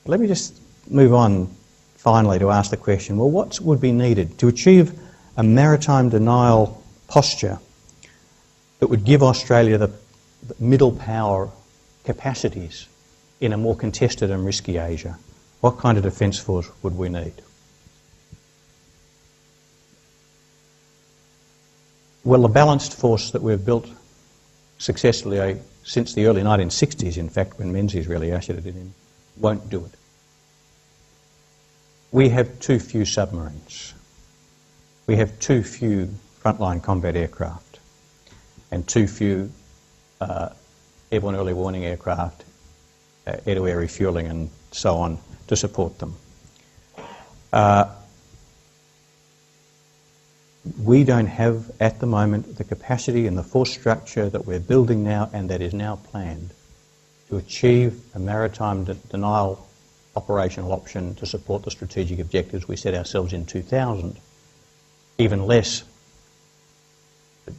Let me just move on finally to ask the question, well, what would be needed to achieve a maritime denial posture that would give Australia the middle power capacities in a more contested and risky Asia? What kind of defence force would we need? Well, the balanced force that we've built successfully since the early 1960s, in fact, when Menzies really ushered it in, won't do it. We have too few submarines. We have too few frontline combat aircraft and too few airborne early warning aircraft, air-to-air refuelling and so on to support them. We don't have at the moment the capacity and the force structure that we're building now and that is now planned to achieve a maritime denial operational option to support the strategic objectives we set ourselves in 2000. Even less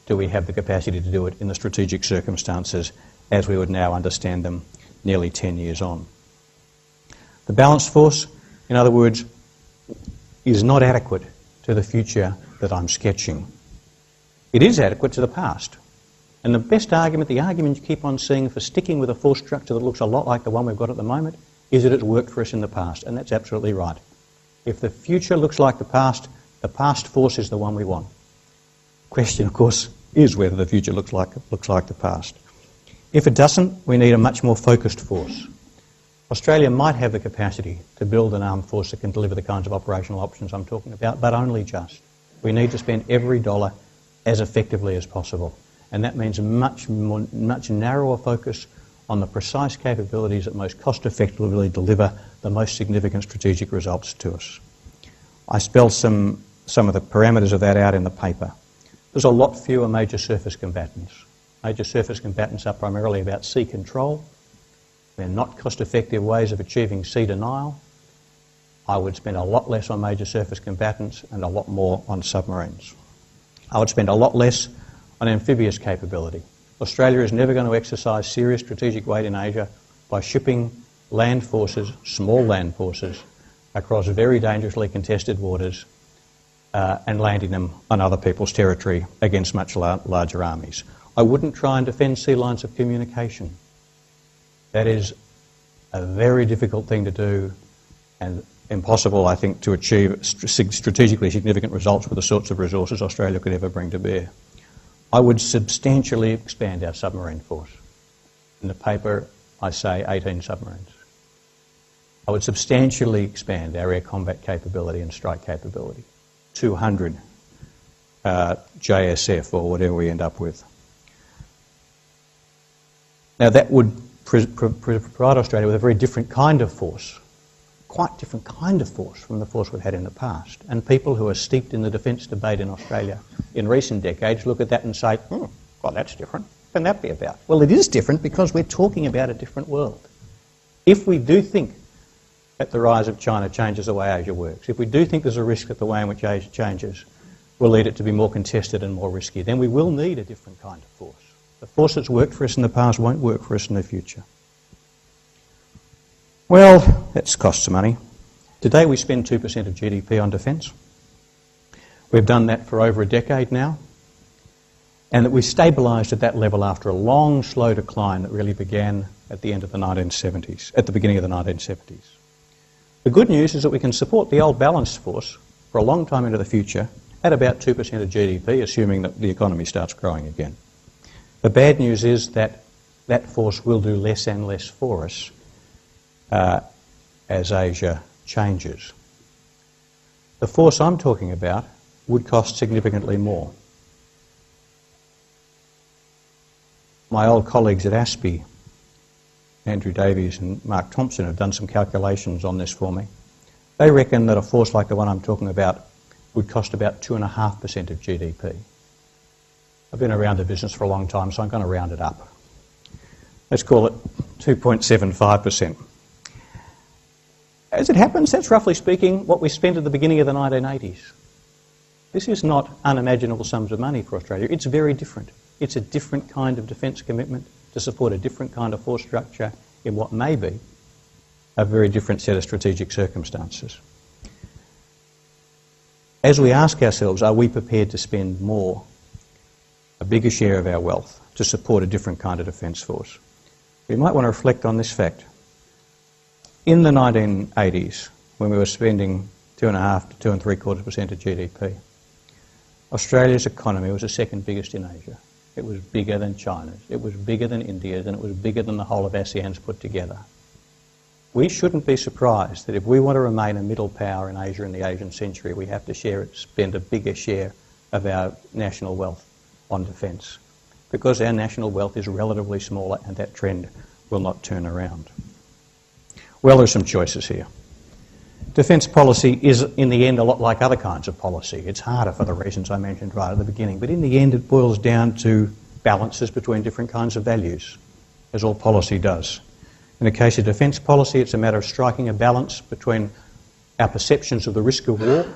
do we have the capacity to do it in the strategic circumstances as we would now understand them nearly 10 years on. The balanced force, in other words, is not adequate to the future that I'm sketching. It is adequate to the past. And the best argument, the argument you keep on seeing for sticking with a force structure that looks a lot like the one we've got at the moment, is that it's worked for us in the past. And that's absolutely right. If the future looks like the past force is the one we want. Question, of course, is whether the future looks like the past. If it doesn't, we need a much more focused force. Australia might have the capacity to build an armed force that can deliver the kinds of operational options I'm talking about, but only just. We need to spend every dollar as effectively as possible. And that means a much narrower focus on the precise capabilities that most cost-effectively deliver the most significant strategic results to us. I spelled some of the parameters of that out in the paper. There's a lot fewer major surface combatants. Major surface combatants are primarily about sea control. They're not cost-effective ways of achieving sea denial. I would spend a lot less on major surface combatants and a lot more on submarines. I would spend a lot less on amphibious capability. Australia is never going to exercise serious strategic weight in Asia by shipping land forces, small land forces, across very dangerously contested waters and landing them on other people's territory against much larger armies. I wouldn't try and defend sea lines of communication. That is a very difficult thing to do and impossible, I think, to achieve strategically significant results with the sorts of resources Australia could ever bring to bear. I would substantially expand our submarine force. In the paper, I say 18 submarines. I would substantially expand our air combat capability and strike capability. 200 JSF or whatever we end up with. Now that would provide Australia with a very different kind of force, quite different kind of force from the force we've had in the past. And people who are steeped in the defence debate in Australia in recent decades look at that and say, well, that's different. What can that be about? Well, it is different because we're talking about a different world. If we do think that the rise of China changes the way Asia works, if we do think there's a risk that the way in which Asia changes will lead it to be more contested and more risky, then we will need a different kind of force. The force that's worked for us in the past won't work for us in the future. Well, that costs some money. Today we spend 2% of GDP on defence. We've done that for over a decade now, and that we stabilised at that level after a long, slow decline that really began at the end of the 1970s, at the beginning of the 1970s. The good news is that we can support the old balanced force for a long time into the future at about 2% of GDP, assuming that the economy starts growing again. The bad news is that that force will do less and less for us as Asia changes. The force I'm talking about would cost significantly more. My old colleagues at ASPI, Andrew Davies and Mark Thompson, have done some calculations on this for me. They reckon that a force like the one I'm talking about would cost about 2.5% of GDP. I've been around the business for a long time, so I'm going to round it up. Let's call it 2.75%. As it happens, that's roughly speaking what we spent at the beginning of the 1980s. This is not unimaginable sums of money for Australia. It's very different. It's a different kind of defence commitment to support a different kind of force structure in what may be a very different set of strategic circumstances. As we ask ourselves, are we prepared to spend more, a bigger share of our wealth, to support a different kind of defence force? We might want to reflect on this fact. In the 1980s, when we were spending 2.5 to 2.75% of GDP, Australia's economy was the second biggest in Asia. It was bigger than China's, it was bigger than India's, and it was bigger than the whole of ASEAN's put together. We shouldn't be surprised that if we want to remain a middle power in Asia in the Asian century, we have to spend a bigger share of our national wealth on defence, because our national wealth is relatively smaller and that trend will not turn around. Well, there are some choices here. Defence policy is, in the end, a lot like other kinds of policy. It's harder for the reasons I mentioned right at the beginning, but in the end it boils down to balances between different kinds of values, as all policy does. In the case of defence policy, it's a matter of striking a balance between our perceptions of the risk of war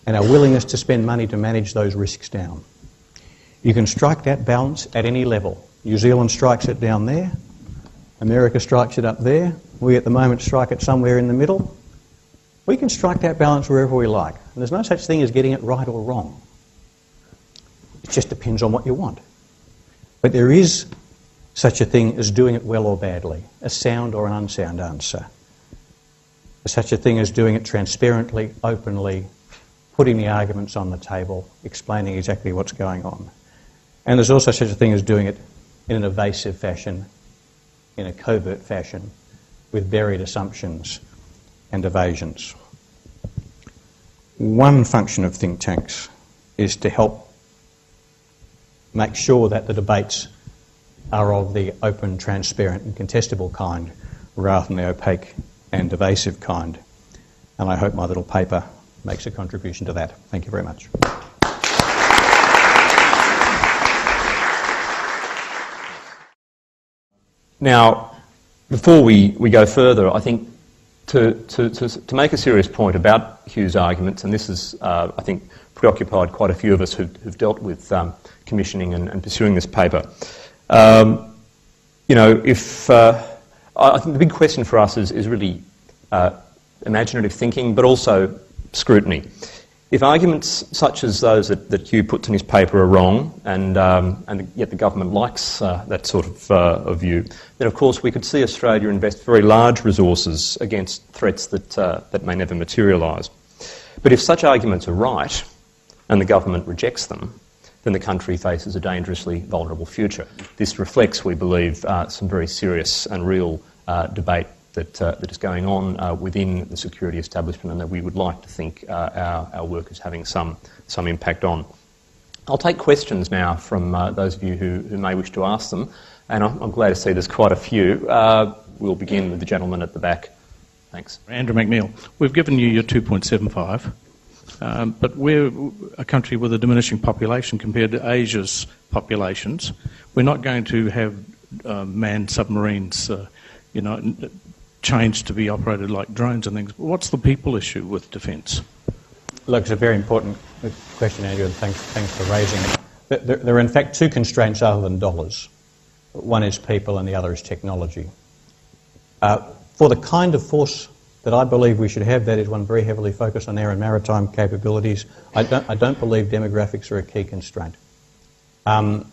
and our willingness to spend money to manage those risks down. You can strike that balance at any level. New Zealand strikes it down there, America strikes it up there, we at the moment strike it somewhere in the middle. We can strike that balance wherever we like. And there's no such thing as getting it right or wrong. It just depends on what you want. But there is such a thing as doing it well or badly, a sound or an unsound answer. There's such a thing as doing it transparently, openly, putting the arguments on the table, explaining exactly what's going on. And there's also such a thing as doing it in an evasive fashion, in a covert fashion, with buried assumptions and evasions. One function of think tanks is to help make sure that the debates are of the open, transparent and contestable kind rather than the opaque and evasive kind. And I hope my little paper makes a contribution to that. Thank you very much. Now, before we go further, I think to make a serious point about Hugh's arguments, and this has, I think, preoccupied quite a few of us who've dealt with commissioning and pursuing this paper. You know, I think the big question for us is really imaginative thinking, but also scrutiny. If arguments such as those that Hugh puts in his paper are wrong, and yet the government likes that sort of view, then of course we could see Australia invest very large resources against threats that may never materialise. But if such arguments are right, and the government rejects them, then the country faces a dangerously vulnerable future. This reflects, we believe, some very serious and real debate that is going on within the security establishment, and that we would like to think our work is having some impact on. I'll take questions now from those of you who may wish to ask them, and I'm glad to see there's quite a few. We'll begin with the gentleman at the back. Thanks. Andrew McNeil, we've given you your 2.75, but we're a country with a diminishing population compared to Asia's populations. We're not going to have manned submarines, changed to be operated like drones and things. What's the people issue with defence? Look, it's a very important question, Andrew, and thanks for raising it. There are in fact two constraints other than dollars. One is people and the other is technology. For the kind of force that I believe we should have, that is one very heavily focused on air and maritime capabilities, I don't believe demographics are a key constraint. There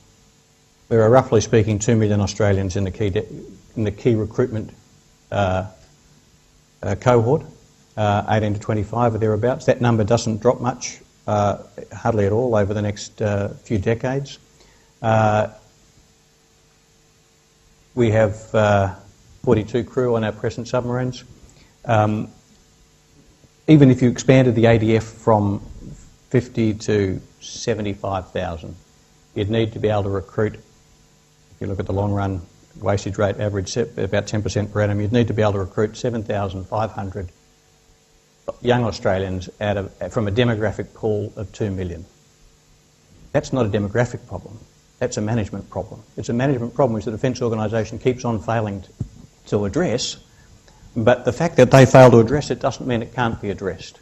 are, roughly speaking, 2 million Australians in the key recruitment cohort, 18 to 25 or thereabouts. That number doesn't drop much, hardly at all, over the next few decades. We have 42 crew on our present submarines. Even if you expanded the ADF from 50 to 75,000, you'd need to be able to recruit, if you look at the long run wastage rate average about 10% per annum, you'd need to be able to recruit 7,500 young Australians from a demographic pool of 2 million. That's not a demographic problem, that's a management problem. It's a management problem which the Defence Organisation keeps on failing to address, but the fact that they fail to address it doesn't mean it can't be addressed.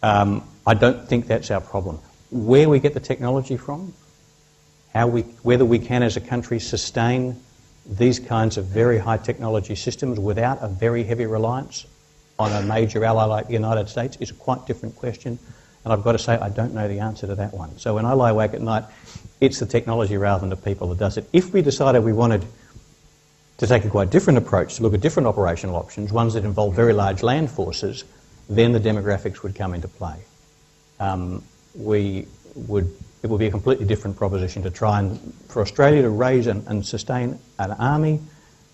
I don't think that's our problem. Where we get the technology from, whether we can as a country sustain these kinds of very high technology systems without a very heavy reliance on a major ally like the United States is a quite different question. And I've got to say, I don't know the answer to that one. So when I lie awake at night, it's the technology rather than the people that does it. If we decided we wanted to take a quite different approach, to look at different operational options, ones that involve very large land forces, then the demographics would come into play. It would be a completely different proposition to try and, for Australia to raise and sustain an army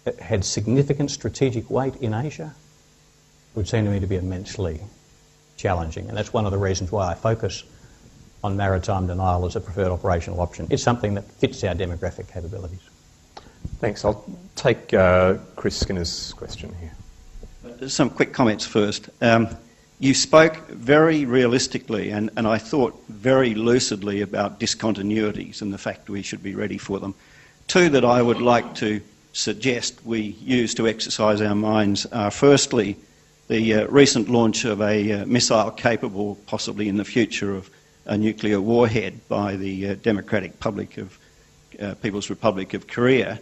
that had significant strategic weight in Asia would seem to me to be immensely challenging. And that's one of the reasons why I focus on maritime denial as a preferred operational option. It's something that fits our demographic capabilities. Thanks. I'll take Chris Skinner's question here. Some quick comments first. You spoke very realistically and I thought very lucidly about discontinuities and the fact we should be ready for them. Two that I would like to suggest we use to exercise our minds are firstly the recent launch of a missile capable, possibly in the future, of a nuclear warhead by the People's Republic of Korea.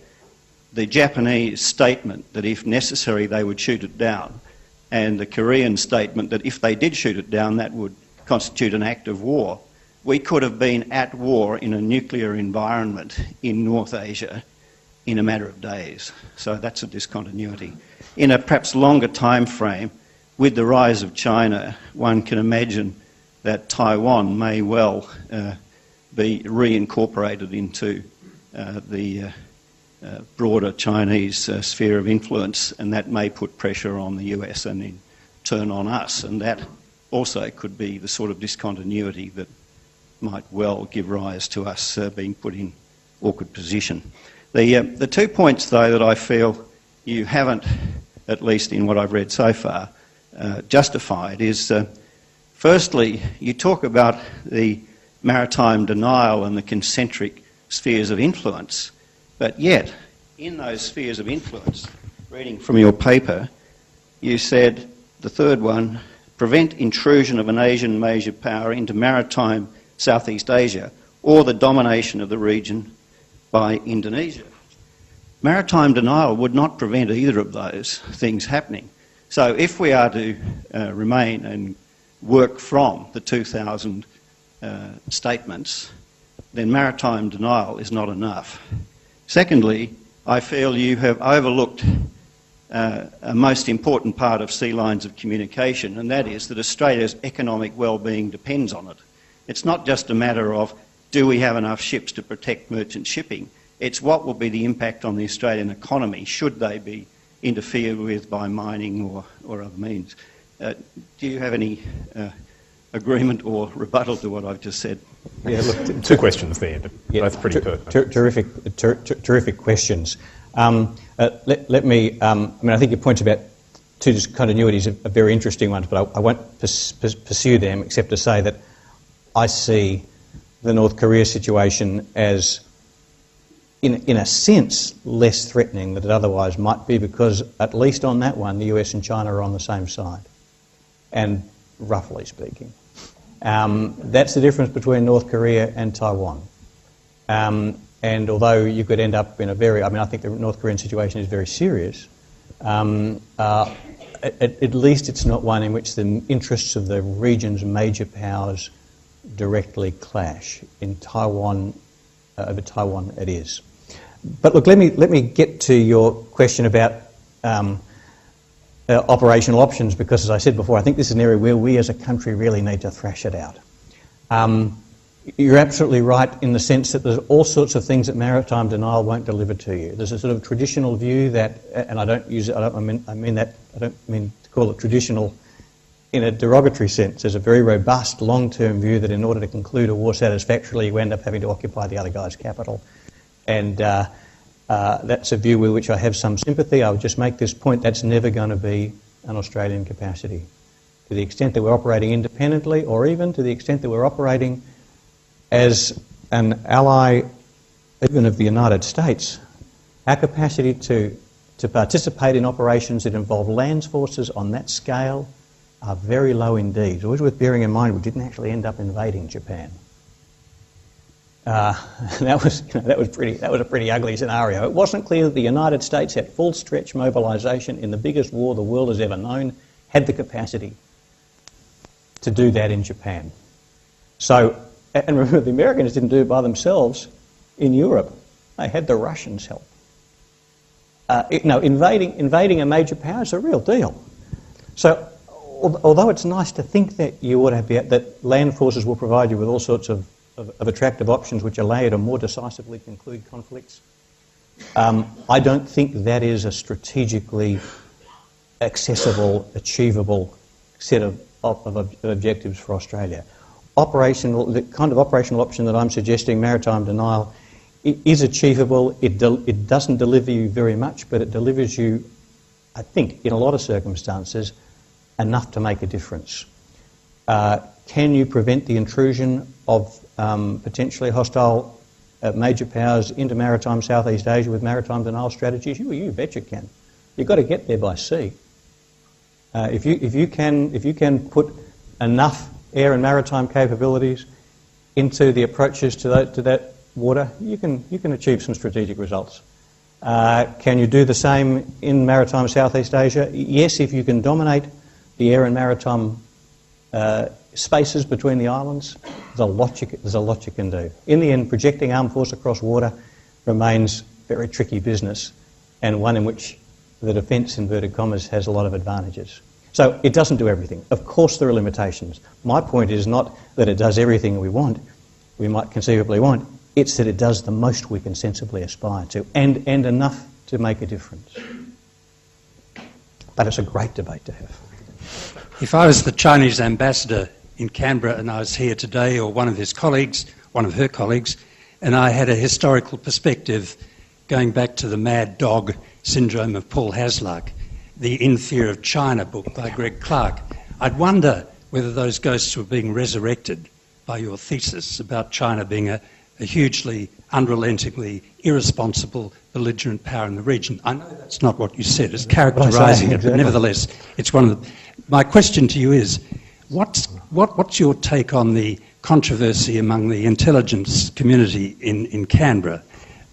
The Japanese statement that if necessary they would shoot it down, and the Korean statement that if they did shoot it down that would constitute an act of war. We could have been at war in a nuclear environment in North Asia in a matter of days. So that's a discontinuity. In a perhaps longer time frame, with the rise of China, one can imagine that Taiwan may well be reincorporated into the broader Chinese sphere of influence, and that may put pressure on the US and in turn on us, and that also could be the sort of discontinuity that might well give rise to us being put in awkward position. The 2 points, though, that I feel you haven't, at least in what I've read so far, justified is, firstly, you talk about the maritime denial and the concentric spheres of influence, but yet, in those spheres of influence, reading from your paper, you said, the third one, prevent intrusion of an Asian major power into maritime Southeast Asia or the domination of the region by Indonesia. Maritime denial would not prevent either of those things happening. So if we are to remain and work from the 2000 statements, then maritime denial is not enough. Secondly, I feel you have overlooked a most important part of sea lines of communication, and that is that Australia's economic well-being depends on it. It's not just a matter of do we have enough ships to protect merchant shipping, it's what will be the impact on the Australian economy should they be interfered with by mining or other means. Do you have any agreement or rebuttal to what I've just said? Yeah, look, two questions there, but both pretty pertinent. Terrific questions. Let me, I think your points about two discontinuities are very interesting ones, but I won't pursue them except to say that I see the North Korea situation as, in a sense, less threatening than it otherwise might be, because at least on that one, the US and China are on the same side, and roughly speaking. That's the difference between North Korea and Taiwan. And although you could end up in a very, I think the North Korean situation is very serious, at least it's not one in which the interests of the region's major powers directly clash. In Taiwan, over Taiwan it is. But look, let me get to your question about operational options, because as I said before, I think this is an area where we as a country really need to thrash it out. You're absolutely right in the sense that there's all sorts of things that maritime denial won't deliver to you. There's a sort of traditional view that, and I don't mean to call it traditional in a derogatory sense. There's a very robust long-term view that in order to conclude a war satisfactorily, you end up having to occupy the other guy's capital. And that's a view with which I have some sympathy. I would just make this point, that's never going to be an Australian capacity. To the extent that we're operating independently, or even to the extent that we're operating as an ally even of the United States, our capacity to participate in operations that involve land forces on that scale are very low indeed. It's always worth bearing in mind we didn't actually end up invading Japan. That was a pretty ugly scenario. It wasn't clear that the United States, at full stretch mobilisation in the biggest war the world has ever known, had the capacity to do that in Japan. So, and remember, the Americans didn't do it by themselves in Europe. They had the Russians help. Invading a major power is a real deal. So, although it's nice to think that you ought to that land forces will provide you with all sorts of attractive options which allow you to more decisively conclude conflicts, I don't think that is a strategically accessible, achievable set of objectives for Australia. The kind of operational option that I'm suggesting, maritime denial, it is achievable. It doesn't deliver you very much, but it delivers you, I think, in a lot of circumstances, enough to make a difference. Can you prevent the intrusion of potentially hostile major powers into maritime Southeast Asia with maritime denial strategies? You bet you can. You've got to get there by sea. If you can put enough air and maritime capabilities into the approaches to that water, you can achieve some strategic results. Can you do the same in maritime Southeast Asia? Yes, if you can dominate the air and maritime spaces between the islands, there's a lot you can do. In the end, projecting armed force across water remains very tricky business, and one in which the defence, inverted commas, has a lot of advantages. So it doesn't do everything. Of course there are limitations. My point is not that it does everything we might conceivably want, it's that it does the most we can sensibly aspire to, and enough to make a difference. But it's a great debate to have. If I was the Chinese ambassador in Canberra and I was here today, or one of her colleagues, and I had a historical perspective going back to the mad dog syndrome of Paul Hasluck, the In Fear of China book by Greg Clark, I'd wonder whether those ghosts were being resurrected by your thesis about China being a hugely, unrelentingly, irresponsible, belligerent power in the region. I know that's not what you said, it's characterising it, but nevertheless, it's one of the... My question to you is, what's your take on the controversy among the intelligence community in Canberra,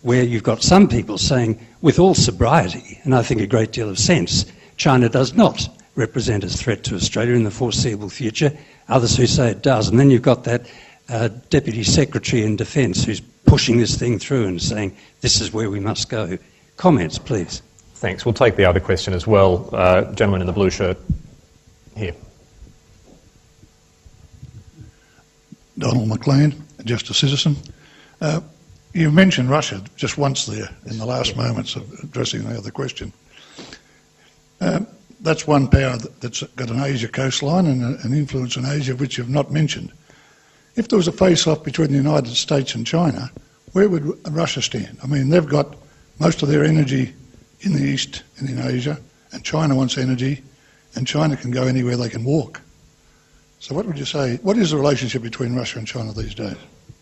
where you've got some people saying, with all sobriety, and I think a great deal of sense, China does not represent a threat to Australia in the foreseeable future, others who say it does, and then you've got that Deputy Secretary in Defence who's pushing this thing through and saying, this is where we must go. Comments, please. Thanks. We'll take the other question as well. Gentleman in the blue shirt here. Donald McLean, just a citizen. You mentioned Russia just once there in the last moments of addressing the other question. That's one power that's got an Asia coastline and an influence in Asia which you've not mentioned. If there was a face-off between the United States and China, where would Russia stand? I mean, they've got most of their energy in the East and in Asia, and China wants energy, and China can go anywhere they can walk. So what would you say? What is the relationship between Russia and China these days?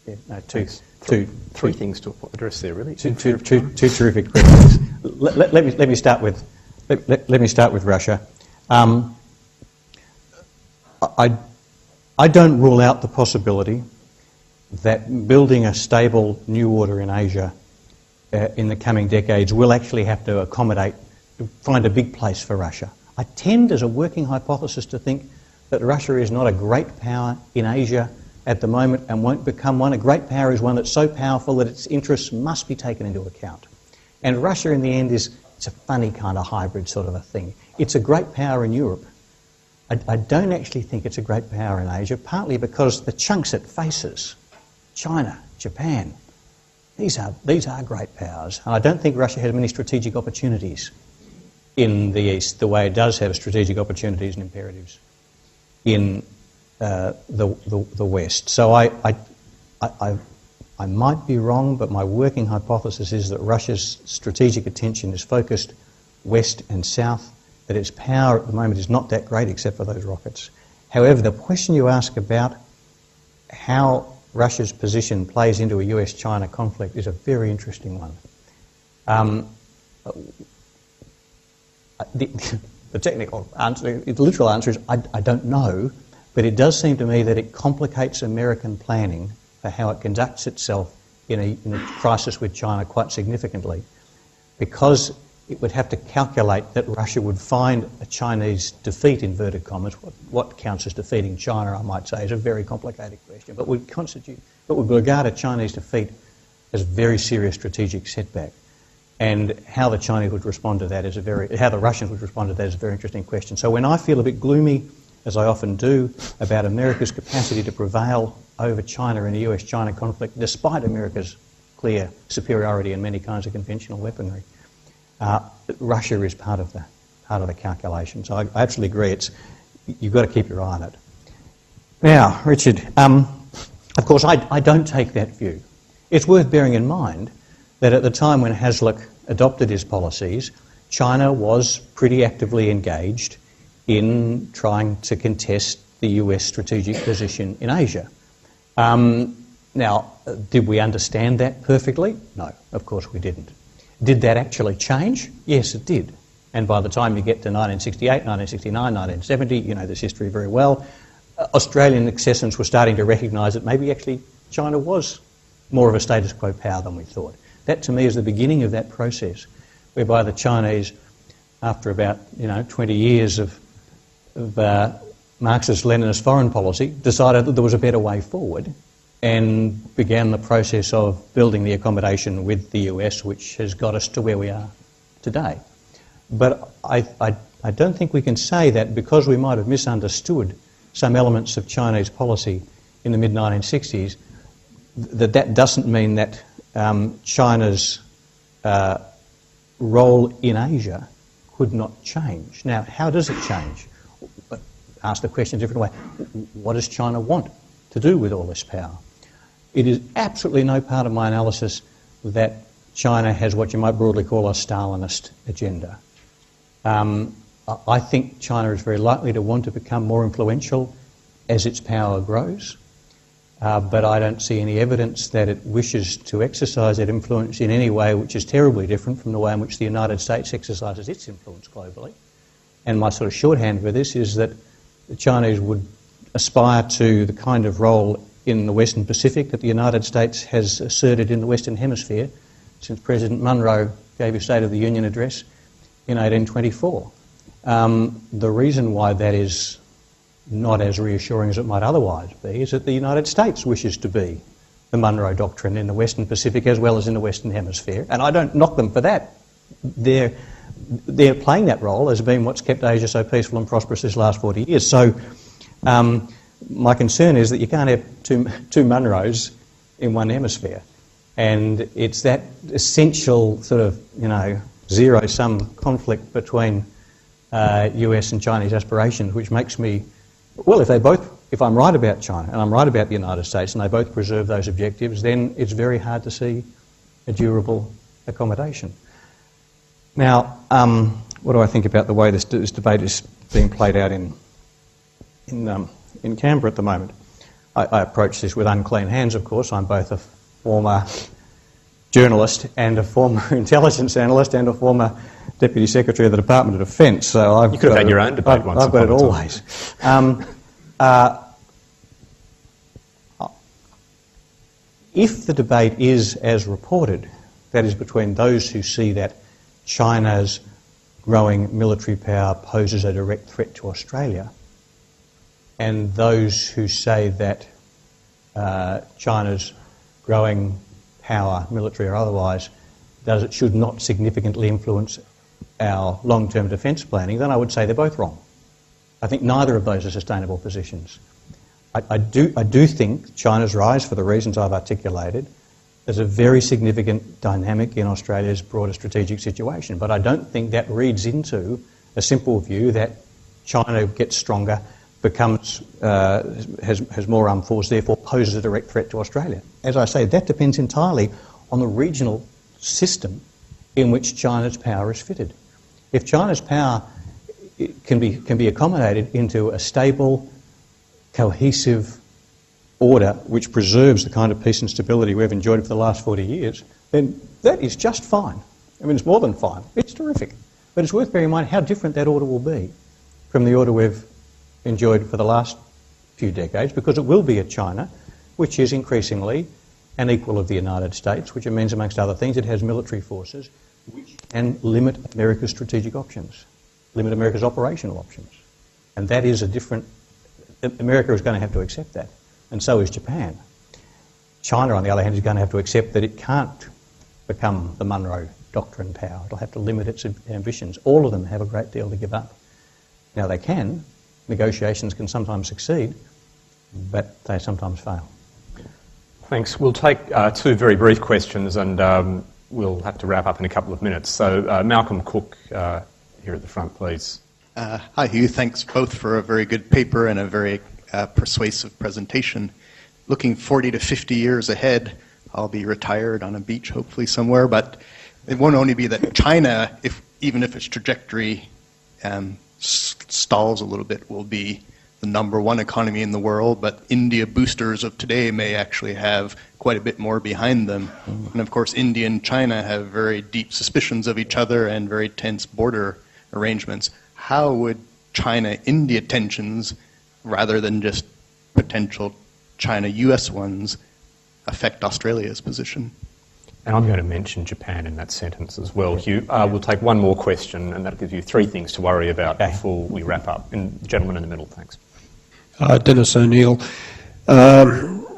Yeah, no, three things to address there, really. Two terrific questions. Let me start with Russia. I don't rule out the possibility that building a stable new order in Asia in the coming decades will actually have to find a big place for Russia. I tend, as a working hypothesis, to think that Russia is not a great power in Asia at the moment and won't become one. A great power is one that's so powerful that its interests must be taken into account. And Russia, in the end, it's a funny kind of hybrid sort of a thing. It's a great power in Europe. I don't actually think it's a great power in Asia, partly because the chunks it faces, China, Japan, these are great powers. And I don't think Russia has many strategic opportunities in the East, the way it does have strategic opportunities and imperatives in the West. So I might be wrong, but my working hypothesis is that Russia's strategic attention is focused west and south, that its power at the moment is not that great except for those rockets. However, the question you ask about how Russia's position plays into a US-China conflict is a very interesting one. The technical answer, the literal answer is I don't know, but it does seem to me that it complicates American planning for how it conducts itself in a crisis with China quite significantly, because it would have to calculate that Russia would find a Chinese defeat, inverted commas. What counts as defeating China, I might say, is a very complicated question, but would regard a Chinese defeat as a very serious strategic setback. And how the Chinese would respond to that how the Russians would respond to that is a very interesting question. So when I feel a bit gloomy, as I often do, about America's capacity to prevail over China in a US-China conflict, despite America's clear superiority in many kinds of conventional weaponry, Russia is part of the calculation. So I absolutely agree. You've got to keep your eye on it. Now, Richard, of course, I don't take that view. It's worth bearing in mind that at the time when Hasluck adopted his policies, China was pretty actively engaged in trying to contest the US strategic position in Asia. Now, did we understand that perfectly? No, of course we didn't. Did that actually change? Yes, it did. And by the time you get to 1968, 1969, 1970, you know this history very well, Australian accessors were starting to recognise that maybe actually China was more of a status quo power than we thought. That to me is the beginning of that process, whereby the Chinese, after about 20 years of Marxist-Leninist foreign policy, decided that there was a better way forward and began the process of building the accommodation with the US, which has got us to where we are today. But I don't think we can say that because we might have misunderstood some elements of Chinese policy in the mid-1960s, that doesn't mean that China's role in Asia could not change. Now, how does it change? Ask the question a different way. What does China want to do with all this power? It is absolutely no part of my analysis that China has what you might broadly call a Stalinist agenda. I think China is very likely to want to become more influential as its power grows, but I don't see any evidence that it wishes to exercise that influence in any way which is terribly different from the way in which the United States exercises its influence globally. And my sort of shorthand for this is that the Chinese would aspire to the kind of role in the Western Pacific that the United States has asserted in the Western Hemisphere since President Monroe gave his State of the Union address in 1824. The reason why that is not as reassuring as it might otherwise be is that the United States wishes to be the Monroe Doctrine in the Western Pacific as well as in the Western Hemisphere, and I don't knock them for that. They're playing that role as being what's kept Asia so peaceful and prosperous this last 40 years. So my concern is that you can't have two Monroes in one hemisphere, and it's that essential sort of zero-sum conflict between US and Chinese aspirations which makes me, well, if I'm right about China and I'm right about the United States and they both preserve those objectives, then it's very hard to see a durable accommodation. Now, what do I think about the way this debate is being played out in Canberra at the moment? I approach this with unclean hands, of course. I'm both a former journalist and a former intelligence analyst and a former Deputy Secretary of the Department of Defence. So you could have had your own debate once. I've got it always. If the debate is as reported, that is between those who see that China's growing military power poses a direct threat to Australia, and those who say that China's growing power, military or otherwise, should not significantly influence our long-term defence planning, then I would say they're both wrong. I think neither of those are sustainable positions. I do think China's rise, for the reasons I've articulated, is a very significant dynamic in Australia's broader strategic situation, but I don't think that reads into a simple view that China gets stronger, has more armed force, therefore poses a direct threat to Australia. As I say, that depends entirely on the regional system in which China's power is fitted. If China's power can be accommodated into a stable, cohesive order which preserves the kind of peace and stability we've enjoyed for the last 40 years, then that is just fine. I mean, it's more than fine. It's terrific. But it's worth bearing in mind how different that order will be from the order we've enjoyed for the last few decades, because it will be a China which is increasingly an equal of the United States, which means, amongst other things, it has military forces which can limit America's strategic options, limit America's operational options. And that is a different... America is going to have to accept that, and so is Japan. China, on the other hand, is going to have to accept that it can't become the Monroe Doctrine power. It'll have to limit its ambitions. All of them have a great deal to give up. Now, they can. Negotiations can sometimes succeed, but they sometimes fail. Thanks. We'll take two very brief questions, and we'll have to wrap up in a couple of minutes. So, Malcolm Cook, here at the front, please. Hi, Hugh. Thanks both for a very good paper and a very persuasive presentation. Looking 40 to 50 years ahead, I'll be retired on a beach, hopefully somewhere, but it won't only be that China, even if its trajectory stalls a little bit, will be the #1 economy in the world, but India boosters of today may actually have quite a bit more behind them. And of course, India and China have very deep suspicions of each other and very tense border arrangements. How would China-India tensions, rather than just potential China-US ones, affect Australia's position? And I'm going to mention Japan in that sentence as well, Hugh. We'll take one more question, and that'll give you three things to worry about before we wrap up. And the gentleman in the middle, thanks. Dennis O'Neill.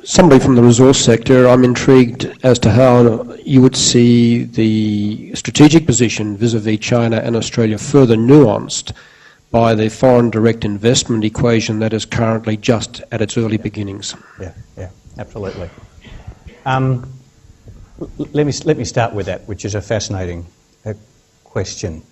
Somebody from the resource sector, I'm intrigued as to how you would see the strategic position vis-à-vis China and Australia further nuanced by the foreign direct investment equation that is currently just at its early beginnings. Yeah, absolutely. Let me start with that, which is a fascinating question.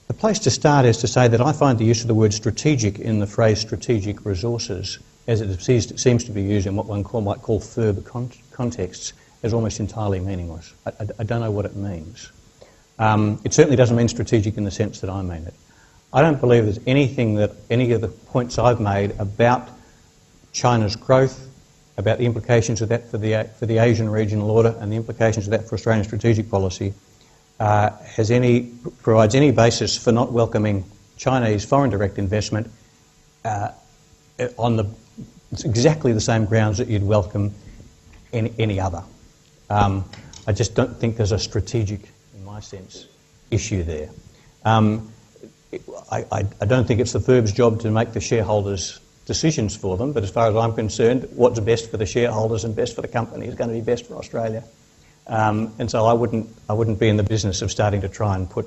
The place to start is to say that I find the use of the word strategic in the phrase strategic resources, as it seems to be used in what one might call FIRB contexts, as almost entirely meaningless. I don't know what it means. It certainly doesn't mean strategic in the sense that I mean it. I don't believe there's anything that any of the points I've made about China's growth, about the implications of that for the Asian regional order and the implications of that for Australian strategic policy, provides any basis for not welcoming Chinese foreign direct investment on exactly the same grounds that you'd welcome any other. I just don't think there's a strategic, in my sense, issue there. I don't think it's the FIRB's job to make the shareholders' decisions for them, but as far as I'm concerned, what's best for the shareholders and best for the company is going to be best for Australia. And so I wouldn't be in the business of starting to try and put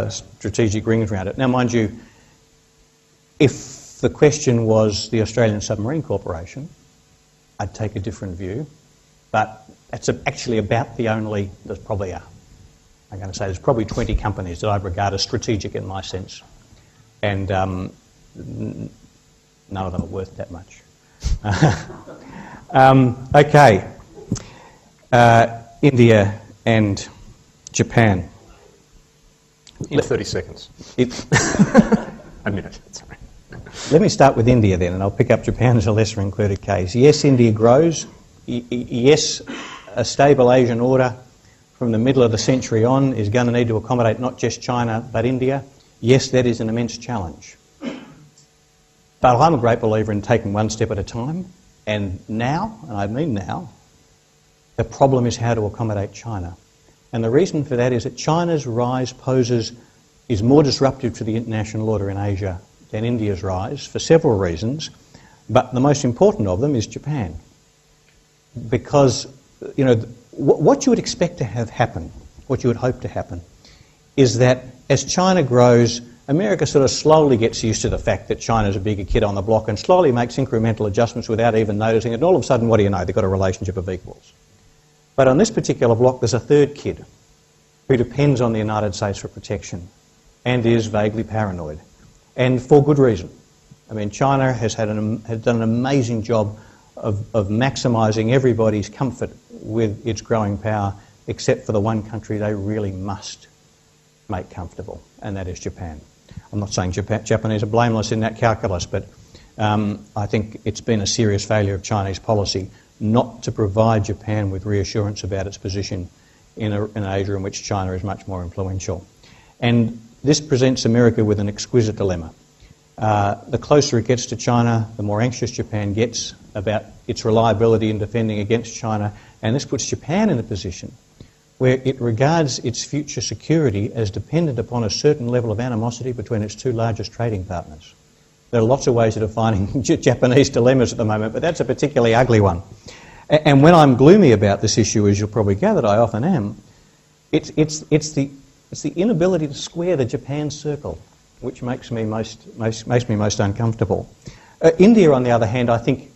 strategic rings around it. Now, mind you, if the question was the Australian Submarine Corporation, I'd take a different view, but that's actually about the only, there's probably there's probably 20 companies that I'd regard as strategic in my sense, and none of them are worth that much. Okay. India and Japan. In 30 seconds. A minute, sorry. Let me start with India then, and I'll pick up Japan as a lesser included case. Yes, India grows. Yes, a stable Asian order from the middle of the century on is going to need to accommodate not just China but India. Yes, that is an immense challenge. But I'm a great believer in taking one step at a time. And now, and I mean now, the problem is how to accommodate China. And the reason for that is that China's rise is more disruptive to the international order in Asia than India's rise for several reasons. But the most important of them is Japan. Because, you know, what you would expect to have happen, what you would hope to happen, is that as China grows, America sort of slowly gets used to the fact that China's a bigger kid on the block and slowly makes incremental adjustments without even noticing it. And all of a sudden, what do you know? They've got a relationship of equals. But on this particular block, there's a third kid who depends on the United States for protection and is vaguely paranoid. And for good reason. I mean, China has done an amazing job of maximising everybody's comfort with its growing power, except for the one country they really must make comfortable, and that is Japan. I'm not saying Japanese are blameless in that calculus, but I think it's been a serious failure of Chinese policy not to provide Japan with reassurance about its position in an Asia in which China is much more influential. And this presents America with an exquisite dilemma. The closer it gets to China, the more anxious Japan gets about its reliability in defending against China, and this puts Japan in a position where it regards its future security as dependent upon a certain level of animosity between its two largest trading partners. There are lots of ways of defining Japanese dilemmas at the moment, but that's a particularly ugly one. And when I'm gloomy about this issue, as you'll probably gather, I often am, it's the inability to square the Japan circle, which makes me most uncomfortable. India, on the other hand, I think,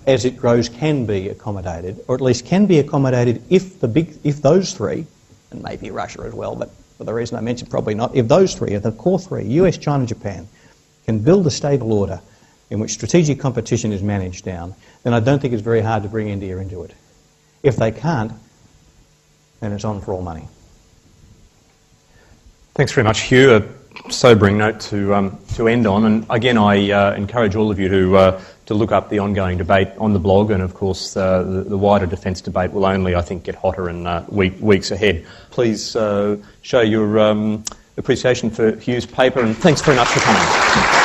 as it grows, can be accommodated, or at least can be accommodated if those three, and maybe Russia as well, but for the reason I mentioned, probably not, if those three, the core three, US, China, Japan, can build a stable order in which strategic competition is managed down, then I don't think it's very hard to bring India into it. If they can't, then it's on for all money. Thanks very much, Hugh. A sobering note to end on, and again I encourage all of you to look up the ongoing debate on the blog, and of course the wider defence debate will only, I think, get hotter in weeks ahead. Please show your appreciation for Hugh's paper, and thanks very much for coming.